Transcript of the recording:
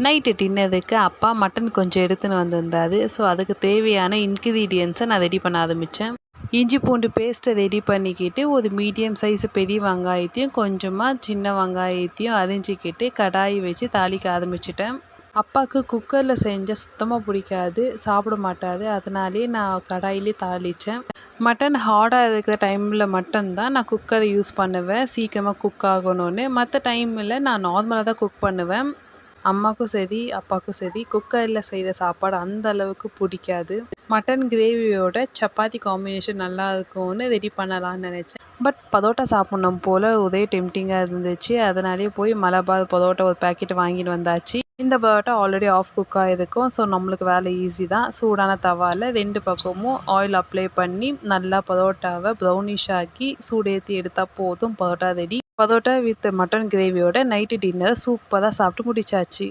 Night டின்னருக்கு அப்பா mutton கொஞ்சம் எடுத்துன்னு வந்திருந்தாரு. ஸோ அதுக்கு தேவையான இன்க்ரீடியன்ஸை நான் ரெடி பண்ண ஆரம்பித்தேன். இஞ்சி பூண்டு பேஸ்ட்டை ரெடி பண்ணிக்கிட்டு ஒரு மீடியம் சைஸ் பெரிய வெங்காயத்தையும் கொஞ்சமாக சின்ன வெங்காயத்தையும் அரிஞ்சிக்கிட்டு கடாய் வச்சு தாளிக்க ஆரம்பிச்சிட்டேன். அப்பாவுக்கு குக்கரில் செஞ்சால் சுத்தமாக பிடிக்காது, சாப்பிட மாட்டார். அதனாலேயே நான் கடாயிலே தாளித்தேன். மட்டன் ஹார்டாக இருக்கிற டைமில் மட்டும்தான் நான் குக்கரை யூஸ் பண்ணுவேன், சீக்கிரமாக குக் ஆகணும்னு. மற்ற டைமில் நான் நார்மலாக தான் குக் பண்ணுவேன். அம்மாவுக்கும் சரி அப்பாவுக்கும் சரி குக்கரில் செய்கிற சாப்பாடு அந்த அளவுக்கு பிடிக்காது. மட்டன் கிரேவியோட சப்பாத்தி காம்பினேஷன் நல்லா இருக்கும்னு ரெடி பண்ணலான்னு நினச்சேன். பட் பரோட்டா சாப்பிட்ணும் போல் ஒரே டெம்டிங்காக இருந்துச்சு. அதனாலே போய் மலபார் பரோட்டா ஒரு பேக்கெட் வாங்கிட்டு வந்தாச்சு. இந்த பரோட்டா ஆல்ரெடி ஆஃப் குக்காக இருக்கும். ஸோ நம்மளுக்கு வேலை ஈஸி தான். சூடான தவாவில் 2 பக்கமும் ஆயில் அப்ளை பண்ணி நல்லா பரோட்டாவை ப்ரௌனிஷ் ஆக்கி சூடேற்றி எடுத்தால் போதும், parotta ready. Parotta with mutton கிரேவியோட நைட்டு டின்னர் சூப்பராக சாப்பிட்டு முடிச்சாச்சு.